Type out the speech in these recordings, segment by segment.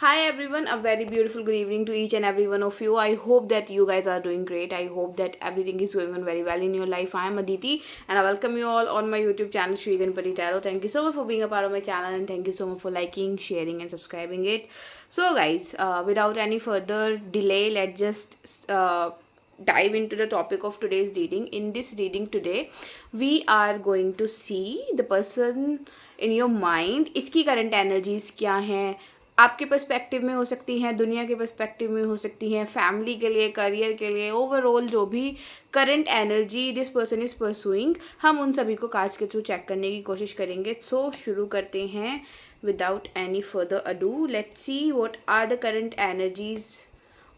Hi everyone, a very beautiful good evening to each and every one of you. I hope that you guys are doing great. I hope that everything is going on very well in your life. I am Aditi and I welcome you all on my YouTube channel Shri Ganpati Tarot. Thank you so much for being a part of my channel and thank you so much for liking, sharing and subscribing it. So guys, without any further delay, let's just dive into the topic of today's reading. In this reading today, we are going to see the person in your mind. इसकी current energies क्या हैं, आपके perspective में हो सकती हैं, दुनिया के पर्सपेक्टिव में हो सकती हैं, फैमिली के लिए, करियर के लिए, ओवरऑल जो भी current energy this person is pursuing, हम उन सभी को कार्ड्स के थ्रू चेक करने की कोशिश करेंगे. सो शुरू करते हैं without any further ado. Let's see what are the current energies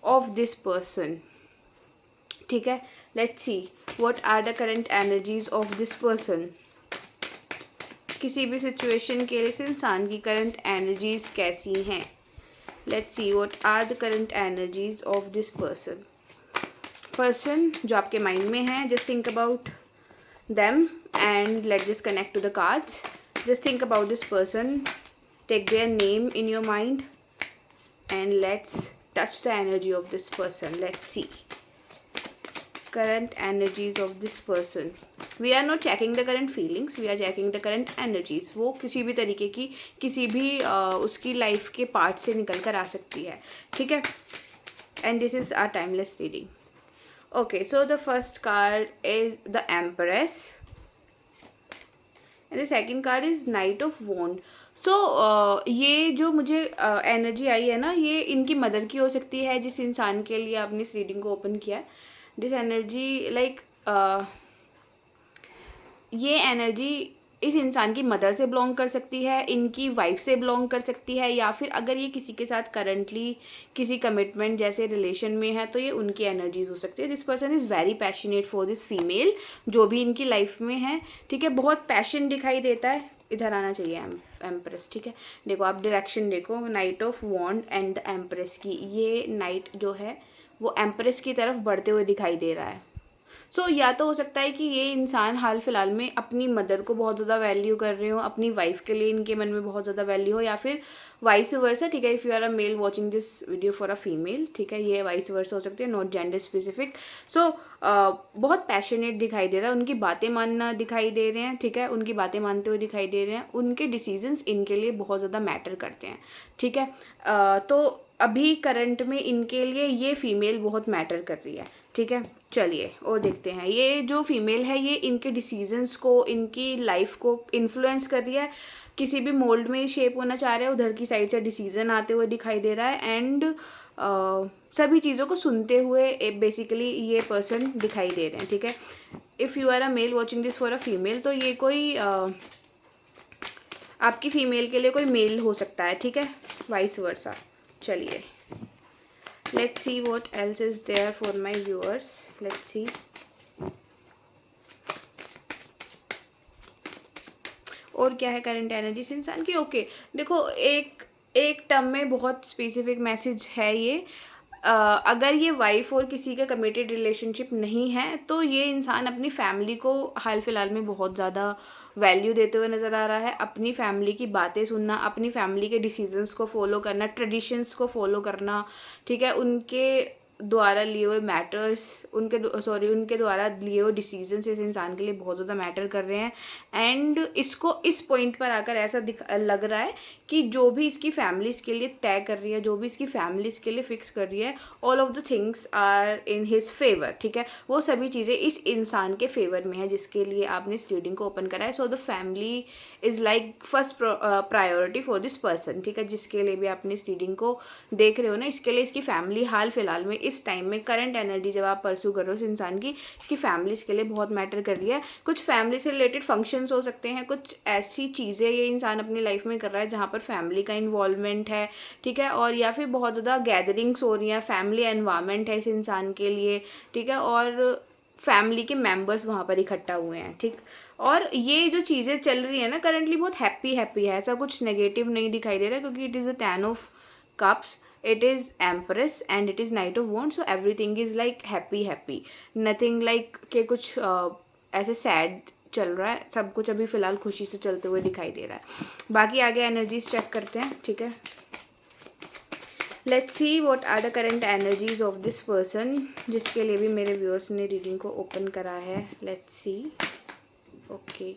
of this person. ठीक है, let's see what are the current energies of this person. किसी भी सिचुएशन के लिए इस इंसान की करंट एनर्जीज कैसी हैं. Let's see what are the current energies of this person जो आपके माइंड में है. Just think about them and let just connect to the cards. Just think about this person, take their name in your mind and let's touch the energy of this person. Let's see current energies of this person. We are not checking the current feelings, we are checking the current energies. वो किसी भी तरीके की किसी भी उसकी life के part से निकल कर आ सकती है. ठीक है, and this is our timeless reading. Okay, so the first card is the empress and the second card is knight of wand. So ये जो मुझे एनर्जी आई है ना, ये इनकी मदर की हो सकती है जिस इंसान के लिए आपने इस रीडिंग को ओपन किया है. दिस एनर्जी लाइक ये एनर्जी इस इंसान की मदर से बिलोंग कर सकती है, इनकी वाइफ से बिलोंग कर सकती है, या फिर अगर ये किसी के साथ करंटली किसी कमिटमेंट जैसे रिलेशन में है तो ये उनकी एनर्जीज हो सकती है. This person is very passionate for this female जो भी इनकी लाइफ में है. ठीक है, बहुत पैशन दिखाई देता है. इधर आना चाहिए एम्प्रेस. ठीक है, देखो आप डायरेक्शन देखो, knight of wand and the empress की. ये नाइट जो है वो एम्प्रेस की तरफ बढ़ते हुए दिखाई दे रहा है. सो या तो हो सकता है कि ये इंसान हाल फिलहाल में अपनी मदर को बहुत ज़्यादा वैल्यू कर रहे हो, अपनी वाइफ के लिए इनके मन में बहुत ज़्यादा वैल्यू हो, या फिर वाइस वर्सा. ठीक है, if you are a male watching this video for a female, ठीक है, ये वाइस वर्सा हो सकती है, नॉट जेंडर स्पेसिफिक. सो बहुत पैशनेट दिखाई दे रहा है, उनकी बातें मानना दिखाई दे रहे हैं. ठीक है, उनकी बातें मानते हुए दिखाई दे रहे हैं, उनके डिसीजंस इनके लिए बहुत ज़्यादा मैटर करते हैं. ठीक है, तो अभी करंट में इनके लिए ये फीमेल बहुत मैटर कर रही है. ठीक है, चलिए और देखते हैं. ये जो फीमेल है ये इनके डिसीजंस को, इनकी लाइफ को इन्फ्लुएंस कर रही है. किसी भी मोल्ड में शेप होना चाह रहे हैं, उधर की साइड से डिसीजन आते हुए दिखाई दे रहा है. एंड सभी चीज़ों को सुनते हुए बेसिकली ये पर्सन दिखाई दे रहे हैं. ठीक है, if you are a male watching this for a female, तो ये कोई आपकी फीमेल के लिए कोई मेल हो सकता है. ठीक है, वाइस वर्सा. चलिए, let's see what else is there for my viewers. Let's see. और क्या है करंट एनर्जी इस इंसान की. ओके, देखो एक टर्म में बहुत स्पेसिफिक मैसेज है ये. अगर ये वाइफ और किसी का कमिटेड रिलेशनशिप नहीं है तो ये इंसान अपनी फैमिली को हाल फिलहाल में बहुत ज़्यादा वैल्यू देते हुए नज़र आ रहा है. अपनी फैमिली की बातें सुनना, अपनी फैमिली के डिसीजंस को फॉलो करना, ट्रेडिशंस को फॉलो करना. ठीक है, उनके द्वारा लिए हुए मैटर्स, उनके द्वारा लिए हुए डिसीजंस इस इंसान के लिए बहुत ज़्यादा मैटर कर रहे हैं. एंड इसको इस पॉइंट पर आकर ऐसा लग रहा है कि जो भी इसकी फैमिली इसके लिए तय कर रही है, जो भी इसकी फैमिली इसके लिए फिक्स कर रही है, all of the things are in his favour. ठीक है, वो सभी चीज़ें इस इंसान के फेवर में है जिसके लिए आपने इस रीडिंग को ओपन करा है. So the family is like first priority for this person. ठीक है, जिसके लिए भी आपने इस रीडिंग को देख रहे हो ना, इसके लिए इसकी फैमिली हाल फिलहाल में इस टाइम में करंट एनर्जी जब आप परस्यू कर रहे हो इस इंसान की, इसकी फैमिली इसके लिए बहुत मैटर कर रही है. कुछ फैमिली से रिलेटेड फंक्शंस हो सकते हैं, कुछ ऐसी चीज़ें ये इंसान अपनी लाइफ में कर रहा है जहाँ पर फैमिली का इन्वॉल्वमेंट है. ठीक है, और या फिर बहुत ज़्यादा गैदरिंग्स हो रही हैं, फैमिली एनवायरनमेंट है इस इंसान के लिए. ठीक है, और फैमिली के मेंबर्स वहाँ पर इकट्ठा हुए हैं. ठीक, और ये जो चीज़ें चल रही है ना करंटली बहुत हैप्पी है, ऐसा कुछ नेगेटिव नहीं दिखाई दे रहा है, क्योंकि it is a 10 of cups, it is empress and it is knight of wands. So everything is like happy, nothing like कि कुछ ऐसे सैड चल रहा है. सब कुछ अभी फ़िलहाल खुशी से चलते हुए दिखाई दे रहा है. बाकी आगे एनर्जीज चेक करते हैं. ठीक है, let's see what are the current energies of this person, जिसके लिए भी मेरे व्यूअर्स ने रीडिंग को ओपन करा है. Let's see. Okay,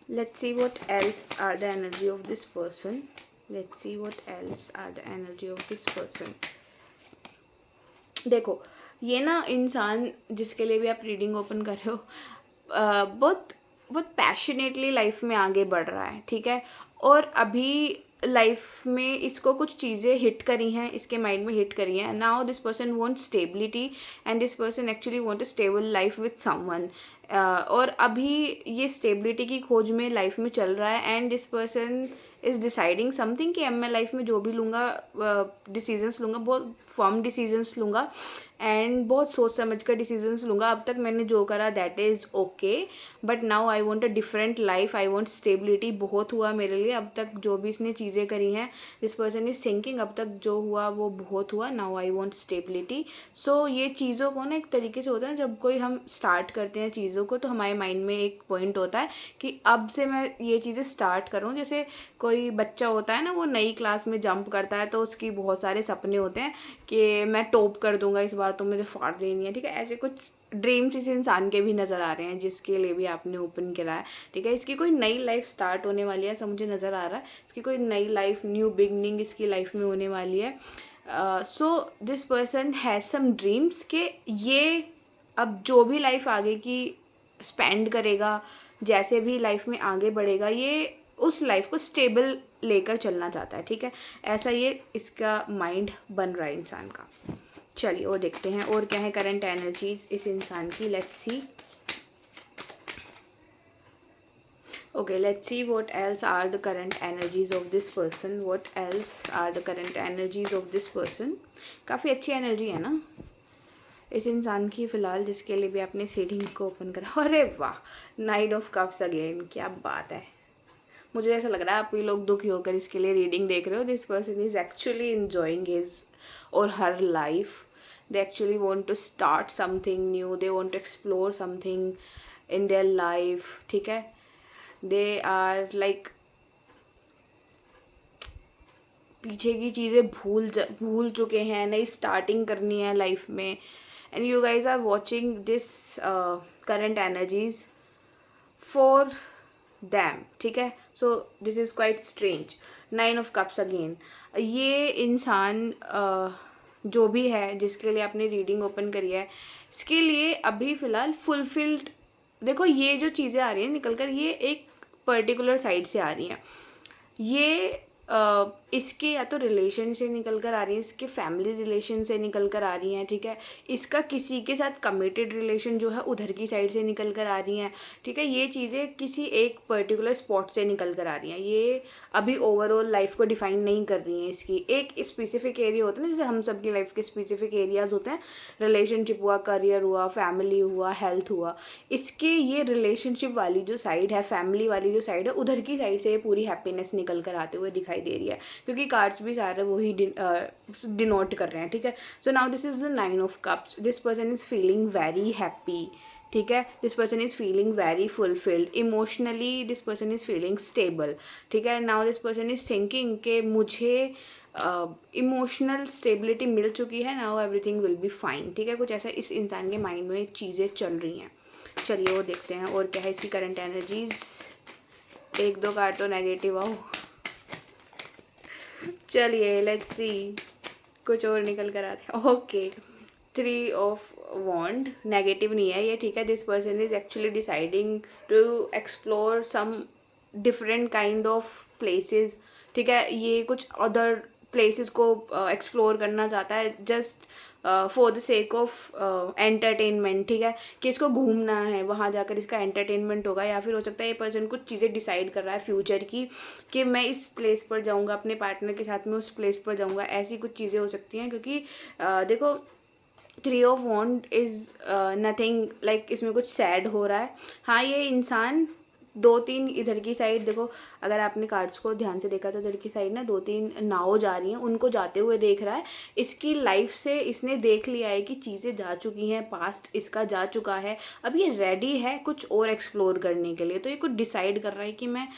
let's see what else are the energy of this person. Let's see what else are the energy of this person. देखो, ये ना इंसान जिसके लिए भी आप रीडिंग ओपन कर रहे हो, बहुत बहुत पैशनेटली लाइफ में आगे बढ़ रहा है, ठीक है. और अभी लाइफ में इसको कुछ चीज़ें हिट करी हैं, इसके माइंड में हिट करी हैं. Now this person want stability and this person actually want a stable life with someone. और अभी ये स्टेबिलिटी की खोज में लाइफ में चल रहा है. And this person is deciding something कि अब मैं लाइफ में जो भी लूँगा, डिसीजंस लूँगा, बहुत फर्म डिसीजंस लूँगा एंड बहुत सोच समझ कर डिसीजंस लूँगा. अब तक मैंने जो करा that is okay, but now I want a different life, I want stability. बहुत हुआ मेरे लिए अब तक जो भी इसने चीज़ें करी हैं. दिस पर्सन इज़ थिंकिंग अब तक जो हुआ वो बहुत हुआ, नाउ आई वांट स्टेबिलिटी. सो ये चीज़ों को ना एक तरीके से होता है, जब कोई हम स्टार्ट करते हैं चीज़ों को तो हमारे माइंड में एक पॉइंट होता है कि अब से मैं ये चीज़ें स्टार्ट करूँ. जैसे कोई बच्चा होता है ना, वो नई क्लास में जंप करता है तो उसकी बहुत सारे सपने होते हैं कि मैं टॉप कर दूंगा इस बार, तो मुझे फाड़ देनी है, ठीक है. ऐसे कुछ ड्रीम्स इस इंसान के भी नज़र आ रहे हैं जिसके लिए भी आपने ओपन करा है, ठीक है. इसकी कोई नई लाइफ स्टार्ट होने वाली है, ऐसा मुझे नज़र आ रहा है. इसकी कोई नई लाइफ, न्यू बिगनिंग इसकी लाइफ में होने वाली है. So this person has some dreams के ये अब जो भी लाइफ आगे की स्पेंड करेगा, जैसे भी लाइफ में आगे बढ़ेगा, ये उस लाइफ को स्टेबल लेकर चलना चाहता है, ठीक है. ऐसा ये इसका माइंड बन रहा है इंसान का. चलिए और देखते हैं और क्या है करंट एनर्जीज इस इंसान की. Let's see. Okay, let's see what else are the current energies of this person. What else are the current energies of this person. काफ़ी अच्छी एनर्जी है ना इस इंसान की फ़िलहाल, जिसके लिए भी आपने रीडिंग को ओपन करा. अरे वाह, नाइट ऑफ कप्स अगेन, क्या बात है. मुझे ऐसा लग रहा है आप ये लोग दुखी होकर इसके लिए रीडिंग देख रहे हो. This person is actually enjoying his or her life. They actually want to start something new, they want to explore something in their life, ठीक है. दे आर लाइक पीछे की चीज़ें भूल चुके हैं, नई स्टार्टिंग करनी है लाइफ में. And you guys are watching this current energies for them, ठीक है. So this is quite strange. 9 of cups again. ये इंसान जो भी है जिसके लिए आपने रीडिंग ओपन करी है, इसके लिए अभी फ़िलहाल फुलफिल्ड. देखो ये जो चीज़ें आ रही हैं निकल कर, ये एक पर्टिकुलर साइड से आ रही हैं. ये इसके या तो रिलेशन से निकल कर आ रही है, इसके फैमिली रिलेशन से निकल कर आ रही हैं, ठीक है. इसका किसी के साथ कमिटेड रिलेशन जो है उधर की साइड से निकल कर आ रही हैं, ठीक है. ये चीज़ें किसी एक पर्टिकुलर स्पॉट से निकल कर आ रही हैं. ये अभी ओवरऑल लाइफ को डिफाइन नहीं कर रही हैं. इसकी एक स्पेसिफिक एरिया होता है ना, जैसे हम सबकी लाइफ के स्पेसिफिक एरियाज़ होते हैं. रिलेशनशिप हुआ, करियर हुआ, फैमिली हुआ, हेल्थ हुआ. इसके ये रिलेशनशिप वाली जो साइड है, फैमिली वाली जो साइड है, उधर की साइड से ये पूरी हैप्पीनेस निकल कर आते हुए दिखाई दे रही है, क्योंकि कार्ड्स भी सारे वही डिनोट कर रहे हैं, ठीक है. So now this is the 9 of cups. This person is feeling very happy, ठीक है. This person is feeling very fulfilled emotionally. This person is feeling stable, ठीक है. Now this person is thinking कि मुझे इमोशनल स्टेबिलिटी मिल चुकी है, now everything will be fine, ठीक है. कुछ ऐसा इस इंसान के माइंड में चीज़ें चल रही हैं. चलिए वो देखते हैं और क्या है इसकी करंट एनर्जीज. एक दो कार्ड तो नेगेटिव आओ. चलिए लेट्स सी, कुछ और निकल कर आते हैं. Okay, 3 of wand. नेगेटिव नहीं है ये, ठीक है. This person is actually deciding to explore some different kind of places, ठीक है. ये कुछ अदर प्लेसेस को एक्सप्लोर करना चाहता है just for the sake of entertainment, ठीक है. कि इसको घूमना है, वहाँ जाकर इसका एंटरटेनमेंट होगा. या फिर हो सकता है ये पर्सन कुछ चीज़ें डिसाइड कर रहा है फ्यूचर की कि मैं इस प्लेस पर जाऊँगा, अपने पार्टनर के साथ में उस प्लेस पर जाऊँगा. ऐसी कुछ चीज़ें हो सकती हैं, क्योंकि देखो 3 of wand is nothing like इसमें कुछ सैड हो रहा है. हाँ, ये इंसान 2-3 इधर की साइड देखो, अगर आपने कार्ड्स को ध्यान से देखा तो इधर की साइड ना 2-3 नाव जा रही हैं, उनको जाते हुए देख रहा है। इसकी लाइफ से इसने देख लिया है कि चीज़ें जा चुकी हैं, पास्ट इसका जा चुका है, अब ये रेडी है कुछ और एक्सप्लोर करने के लिए। तो ये कुछ डिसाइड कर रहा है कि मैं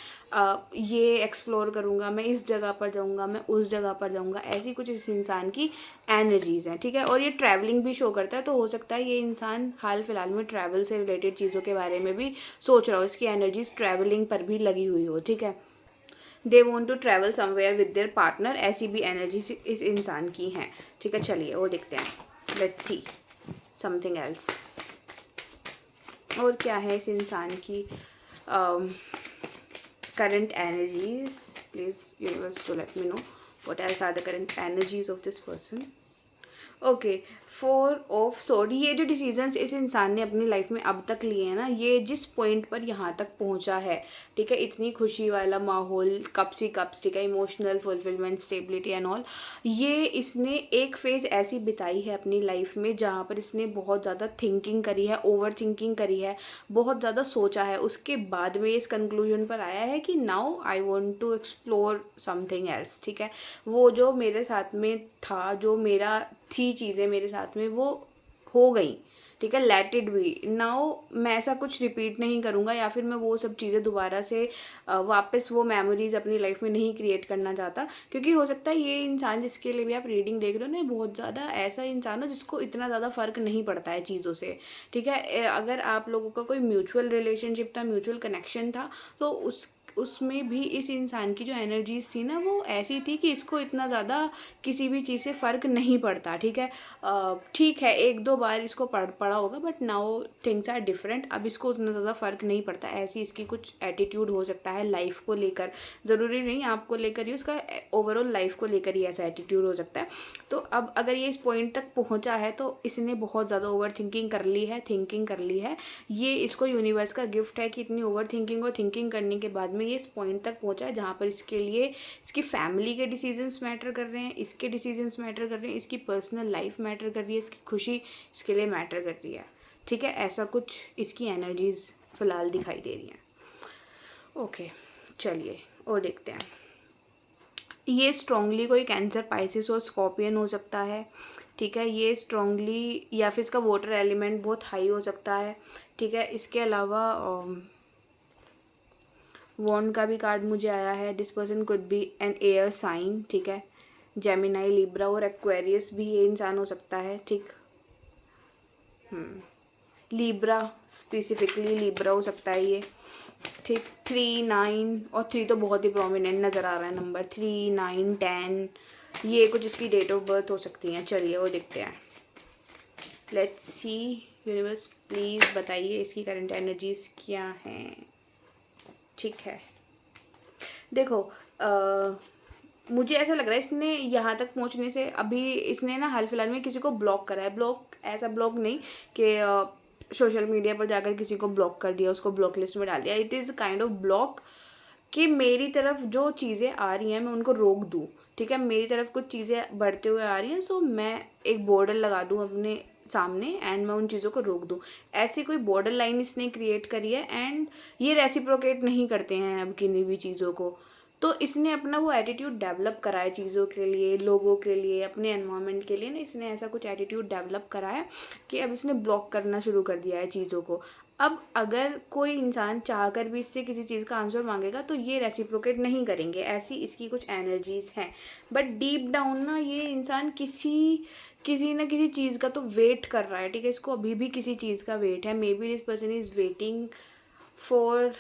ये एक्सप्लोर करूँगा, मैं इस जगह पर जाऊँगा, मैं उस जगह पर जाऊँगा, ऐसी कुछ इस इंसान की एनर्जीज़ हैं, ठीक है। और ये ट्रैवलिंग भी शो करता है, तो हो सकता है ये इंसान हाल फिलहाल में ट्रैवल से रिलेटेड चीज़ों के बारे में भी सोच रहा हो, इसकी एनर्जीज ट्रैवलिंग पर भी लगी हुई हो, ठीक है। They want to travel somewhere with their partner, ऐसी भी एनर्जी इस इंसान की हैं, ठीक है। चलिए और देखते हैं, लेट्स सी समथिंग एल्स। और क्या है इस इंसान की current energies? Please universe to let me know what else are the current energies of this person. Okay, 4 of sword. ये जो डिसीजंस इस इंसान ने अपनी लाइफ में अब तक लिए हैं ना, ये जिस पॉइंट पर यहाँ तक पहुँचा है, ठीक है, इतनी खुशी वाला माहौल, कप्स ही कप्स, ठीक है, emotional fulfilment, stability and all, ये इसने एक फेज़ ऐसी बिताई है अपनी लाइफ में जहाँ पर इसने बहुत ज़्यादा थिंकिंग करी है, ओवर थिंकिंग करी है, बहुत ज़्यादा सोचा है। उसके बाद में इस कंक्लूजन पर आया है कि now I want to explore something else, ठीक है। वो जो मेरे साथ में था, जो मेरा थी चीज़ें मेरे साथ में, वो हो गई, ठीक है, लेट इट बी नाउ। मैं ऐसा कुछ रिपीट नहीं करूँगा, या फिर मैं वो सब चीज़ें दोबारा से वापस वो मेमोरीज अपनी लाइफ में नहीं क्रिएट करना चाहता, क्योंकि हो सकता है ये इंसान जिसके लिए भी आप रीडिंग देख रहे हो ना, बहुत ज़्यादा ऐसा इंसान हो जिसको इतना ज़्यादा फ़र्क नहीं पड़ता है चीज़ों से, ठीक है। अगर आप लोगों का कोई म्यूचुअल रिलेशनशिप था, म्यूचुअल कनेक्शन था, तो उसमें भी इस इंसान की जो एनर्जीज थी ना, वो ऐसी थी कि इसको इतना ज़्यादा किसी भी चीज़ से फ़र्क नहीं पड़ता, ठीक है। ठीक है, 1-2 बार इसको पड़ा होगा, but now things are different. अब इसको उतना ज़्यादा फ़र्क नहीं पड़ता, ऐसी इसकी कुछ एटीट्यूड हो सकता है लाइफ को लेकर, ज़रूरी नहीं आपको लेकर ही, उसका ओवरऑल लाइफ को लेकर ही ऐसा एटीट्यूड हो सकता है। तो अब अगर ये इस पॉइंट तक पहुँचा है तो इसने बहुत ज़्यादा ओवर थिंकिंग कर ली है, थिंकिंग कर ली है। ये इसको यूनिवर्स का गिफ्ट है कि इतनी ओवर थिंकिंग और थिंकिंग करने के बाद में ये इस पॉइंट तक पहुंचा है जहाँ पर इसके लिए इसकी फैमिली के डिसीजंस मैटर कर रहे हैं, इसके डिसीजंस मैटर कर रहे हैं, इसकी पर्सनल लाइफ मैटर कर रही है, इसकी खुशी इसके लिए मैटर कर रही है, ठीक है। ऐसा कुछ इसकी एनर्जीज फिलहाल दिखाई दे रही हैं। ओके, चलिए और देखते हैं। ये स्ट्रांगली कोई कैंसर, पाइसिस और स्कॉर्पियन हो सकता है, ठीक है। ये स्ट्रांगली, या फिर इसका वाटर एलिमेंट बहुत हाई हो सकता है, ठीक है। इसके अलावा वॉन्ड का भी कार्ड मुझे आया है। This person could be an air sign, ठीक है। जेमिनाई, लिब्रा और एक्वेरियस भी ये इंसान हो सकता है, ठीक। लिब्रा, स्पेसिफिकली लिब्रा हो सकता है ये, ठीक। 3, 9 और 3 तो बहुत ही प्रोमिनेंट नज़र आ रहा है नंबर, 3, 9, 10, ये कुछ इसकी डेट ऑफ बर्थ हो सकती हैं। चलिए वो देखते हैं, लेट्स सी। यूनिवर्स प्लीज़ बताइए इसकी करंट एनर्जीज क्या हैं, ठीक है। देखो मुझे ऐसा लग रहा है इसने यहाँ तक पहुँचने से, अभी इसने ना हाल फिलहाल में किसी को ब्लॉक करा है। ब्लॉक ऐसा ब्लॉक नहीं कि सोशल मीडिया पर जाकर किसी को ब्लॉक कर दिया, उसको ब्लॉक लिस्ट में डाल दिया। It is kind of block कि मेरी तरफ जो चीज़ें आ रही हैं मैं उनको रोक दूँ, ठीक है। मेरी तरफ कुछ चीज़ें बढ़ते हुए आ रही हैं, सो मैं एक बॉर्डर लगा दूँ अपने सामने एंड मैं उन चीज़ों को रोक दूँ। ऐसी कोई बॉर्डर लाइन इसने क्रिएट करी है एंड ये रेसिप्रोकेट नहीं करते हैं अब किन्हीं भी चीज़ों को। तो इसने अपना वो एटीट्यूड डेवलप करा है चीज़ों के लिए, लोगों के लिए, अपने एनवायरनमेंट के लिए ना, इसने ऐसा कुछ एटीट्यूड डेवलप करा है कि अब इसने ब्लॉक करना शुरू कर दिया है चीज़ों को। अब अगर कोई इंसान चाहकर भी इससे किसी चीज़ का आंसर मांगेगा तो ये रेसिप्रोकेट नहीं करेंगे, ऐसी इसकी कुछ एनर्जीज हैं। बट डीप डाउन ना ये इंसान किसी ना किसी चीज़ का तो वेट कर रहा है, ठीक है। इसको अभी भी किसी चीज़ का वेट है। May be this person is waiting for,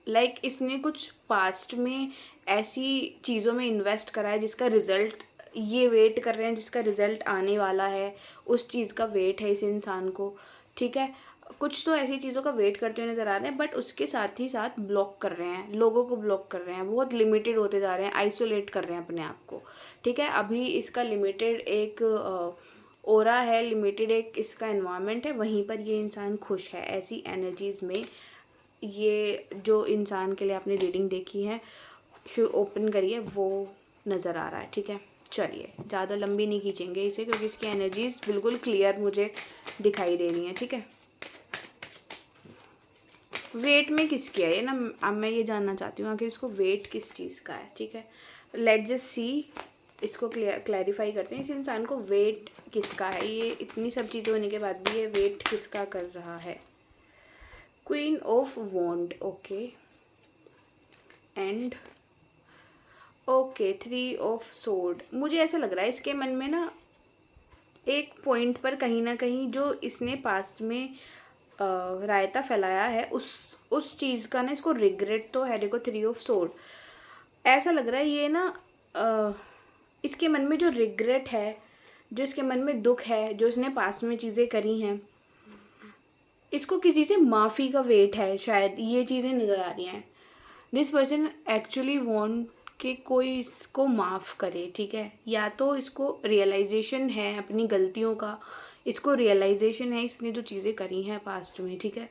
like इसने कुछ पास्ट में ऐसी चीज़ों में इन्वेस्ट करा है जिसका रिज़ल्ट ये वेट कर रहे हैं, जिसका रिज़ल्ट आने वाला है, उस चीज़ का वेट है इस इंसान को, ठीक है। कुछ तो ऐसी चीज़ों का वेट करते हुए नज़र आ रहे हैं, बट उसके साथ ही साथ ब्लॉक कर रहे हैं, लोगों को ब्लॉक कर रहे हैं, बहुत लिमिटेड होते जा रहे हैं, आइसोलेट कर रहे हैं अपने आप को, ठीक है। अभी इसका लिमिटेड एक ओरा है, लिमिटेड एक इसका एनवायरनमेंट है, वहीं पर ये इंसान खुश है। ऐसी एनर्जीज़ में ये जो इंसान के लिए आपने रीडिंग देखी है, ओपन करिए, वो नज़र आ रहा है, ठीक है। चलिए ज़्यादा लंबी नहीं खींचेंगे इसे, क्योंकि इसकी एनर्जीज बिल्कुल क्लियर मुझे दिखाई दे रही हैं, ठीक है। वेट में किसकी है ये ना, अब मैं ये जानना चाहती हूँ आखिर इसको वेट किस चीज़ का है। ठीक है, लेट जस्ट सी, इसको क्लैरिफाई करते हैं, इस इंसान को वेट किसका है। ये इतनी सब चीज़ें होने के बाद भी ये वेट किसका कर रहा है। Queen of wand, okay, and okay 3 of sword. मुझे ऐसा लग रहा है इसके मन में ना एक पॉइंट पर कहीं ना कहीं जो इसने पास्ट में रायता फैलाया है उस चीज़ का ना इसको रिग्रेट तो है। देखो 3 ऑफ सोर्ड, ऐसा लग रहा है ये ना इसके मन में जो रिग्रेट है, जो इसके मन में दुख है, जो इसने पास्ट में चीज़ें करी हैं, इसको किसी से माफ़ी का वेट है शायद, ये चीज़ें नज़र आ रही हैं। दिस पर्सन एक्चुअली वॉन्ट कि कोई इसको माफ़ करे। ठीक है, या तो इसको रियलाइजेशन है अपनी गलतियों का, इसको रियलाइजेशन है इसने जो चीज़ें करी हैं पास्ट में। ठीक है,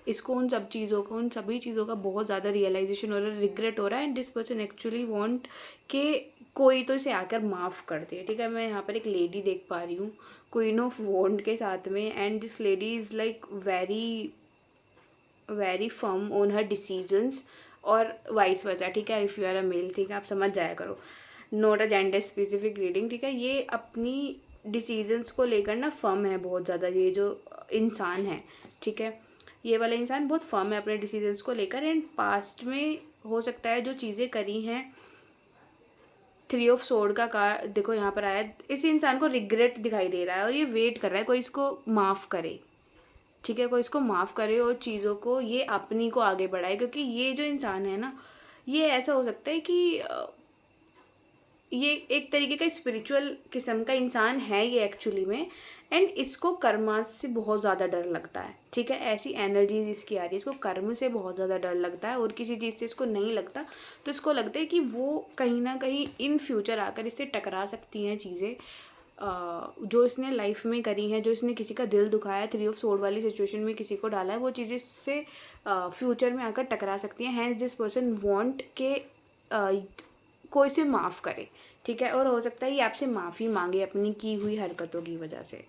इसको उन सब चीज़ों का, उन सभी चीज़ों का बहुत ज़्यादा रियलाइजेशन हो रहा है, रिग्रेट हो रहा है। And this person actually want कि कोई तो इसे आकर माफ़ कर दे। ठीक है, मैं यहाँ पर एक लेडी देख पा रही हूँ क्वीन ऑफ वॉन्ड के साथ में, and this lady is like very firm on her decisions और वाइस वर्सा। ठीक है, if you are a male, ठीक है, आप समझ जाया करो, not a gender specific reading. ठीक है, ये अपनी डिसीजंस को लेकर ना फर्म है बहुत ज़्यादा, ये जो इंसान है। ठीक है, ये वाला इंसान बहुत फर्म है अपने डिसीजंस को लेकर। एंड पास्ट में हो सकता है जो चीज़ें करी हैं, 3 ऑफ सोर्ड का कार्ड देखो यहाँ पर आया, इस इंसान को रिग्रेट दिखाई दे रहा है और ये वेट कर रहा है कोई इसको माफ़ करे। ठीक है, कोई इसको माफ़ करे और चीज़ों को ये अपनी को आगे बढ़ाए, क्योंकि ये जो इंसान है ना, ये ऐसा हो सकता है कि ये एक तरीके का स्पिरिचुअल किस्म का इंसान है ये एक्चुअली में। एंड इसको कर्मा से बहुत ज़्यादा डर लगता है। ठीक है, ऐसी एनर्जीज इसकी आ रही है, इसको कर्म से बहुत ज़्यादा डर लगता है और किसी चीज़ से इसको नहीं लगता। तो इसको लगता है कि वो कहीं ना कहीं इन फ्यूचर आकर इससे टकरा सकती हैं चीज़ें जो इसने लाइफ में करी हैं, जो इसने किसी का दिल दुखाया है, 3 ऑफ सोर्ड वाली सिचुएशन में किसी को डाला है, वो चीज़ें इससे फ्यूचर में आकर टकरा सकती हैं। हैंस दिस पर्सन वांट के कोई से माफ़ करे। ठीक है, और हो सकता है ये आपसे माफ़ी मांगे अपनी की हुई हरकतों की वजह से।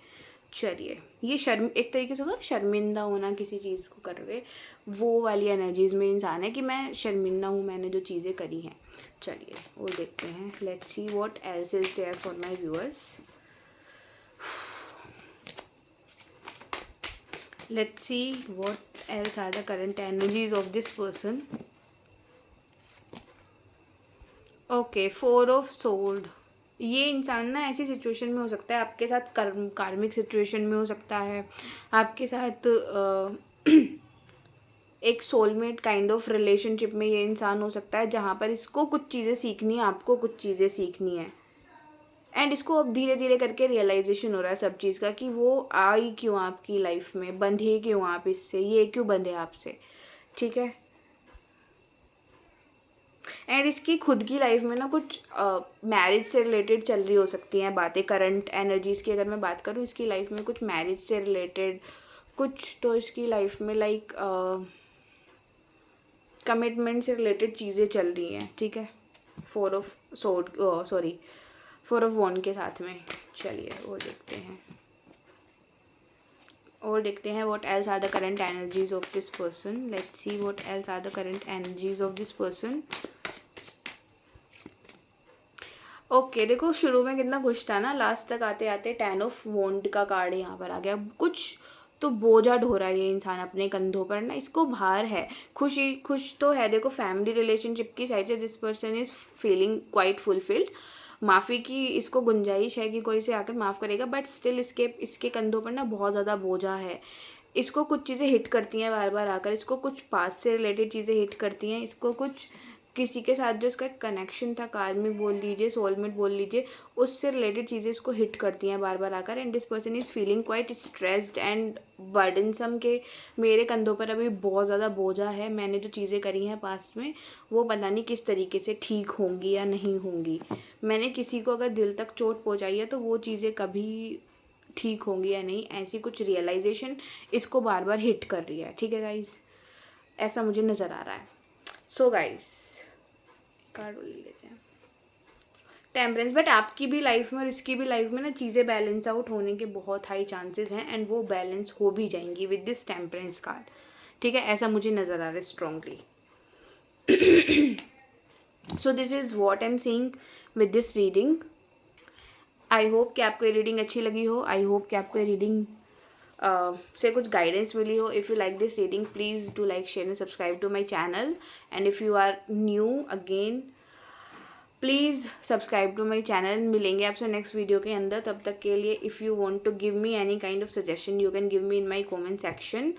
चलिए, ये शर्म एक तरीके से होगा शर्मिंदा होना किसी चीज़ को कर रहे, वो वाली एनर्जीज में इंसान है कि मैं शर्मिंदा हूँ मैंने जो चीज़ें करी हैं। चलिए वो देखते हैं, let's see what else is there for my viewers. Let's see what else are the current energies of this person. Okay 4 of sword, ये इंसान ना ऐसी सिचुएशन में हो सकता है आपके साथ कार्मिक सिचुएशन में हो सकता है, आपके साथ एक सोलमेट काइंड ऑफ रिलेशनशिप में ये इंसान हो सकता है, जहाँ पर इसको कुछ चीज़ें सीखनी है, आपको कुछ चीज़ें सीखनी है। एंड इसको अब धीरे धीरे करके रियलाइजेशन हो रहा है सब चीज़ का कि वो आई क्यों आपकी लाइफ में, बंधे क्यों आप इससे, ये क्यों बंधे आपसे। ठीक है, एंड इसकी खुद की लाइफ में ना कुछ मैरिज से रिलेटेड चल रही हो सकती हैं बातें। करंट एनर्जीज़ की अगर मैं बात करूँ, इसकी लाइफ में कुछ मैरिज से रिलेटेड कुछ तो इसकी लाइफ में लाइक कमिटमेंट से रिलेटेड चीज़ें चल रही हैं। ठीक है, 4 ऑफ सोर्ड, सॉरी 4 ऑफ वॉन्ड के साथ में। चलिए वो देखते हैं what else are the current energies of this person. Let's see what else are the current energies of this person. Okay देखो शुरू में कितना खुश था ना, लास्ट तक आते आते 10 ऑफ वॉन्ड का कार्ड यहाँ पर आ गया। कुछ तो बोझा ढो रहा है ये इंसान अपने कंधों पर ना, इसको भार है। खुश तो है, देखो फैमिली रिलेशनशिप की साइड से this person is feeling quite fulfilled. माफ़ी की इसको गुंजाइश है कि कोई से आकर माफ़ करेगा, बट स्टिल इसके कंधों पर ना बहुत ज़्यादा बोझा है। इसको कुछ चीज़ें हिट करती हैं बार बार आकर, इसको कुछ पास्ट से रिलेटेड चीज़ें हिट करती हैं, इसको कुछ किसी के साथ जो इसका कनेक्शन था, कार्मिक बोल लीजिए, सोलमेट बोल लीजिए, उससे रिलेटेड चीज़ें इसको हिट करती हैं बार बार आकर। And this person is feeling quite stressed and burdensome के मेरे कंधों पर अभी बहुत ज़्यादा बोझा है, मैंने जो चीज़ें करी हैं पास्ट में वो पता नहीं किस तरीके से ठीक होंगी या नहीं होंगी। मैंने किसी को अगर दिल तक चोट पहुँचाई है तो वो चीज़ें कभी ठीक होंगी या नहीं, ऐसी कुछ रियलाइजेशन इसको बार बार हिट कर रही है। ठीक है गाइज, ऐसा मुझे नज़र आ रहा है। सो गाइज कार्ड ले लेते हैं, टेम्परेंस। बट आपकी भी लाइफ में और इसकी भी लाइफ में ना चीज़ें बैलेंस आउट होने के बहुत हाई चांसेस हैं, एंड वो बैलेंस हो भी जाएंगी विद दिस टेम्परेंस कार्ड। ठीक है, ऐसा मुझे नज़र आ रहा है strongly. So this is what I am seeing with this reading. I hope कि आपको ये रीडिंग अच्छी लगी हो। आई होप कि आपको ये रीडिंग से कुछ गाइडेंस मिली हो। If you like this reading please do like share and subscribe to my channel, and if you are new again please subscribe to my channel. मिलेंगे आपसे नेक्स्ट वीडियो के अंदर, तब तक के लिए if you want to give me any kind of suggestion you can give me in my comment section.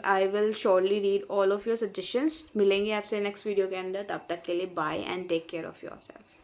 I will surely read all of your suggestions. मिलेंगे आपसे नेक्स्ट वीडियो के अंदर, तब तक के लिए bye and take care of your self.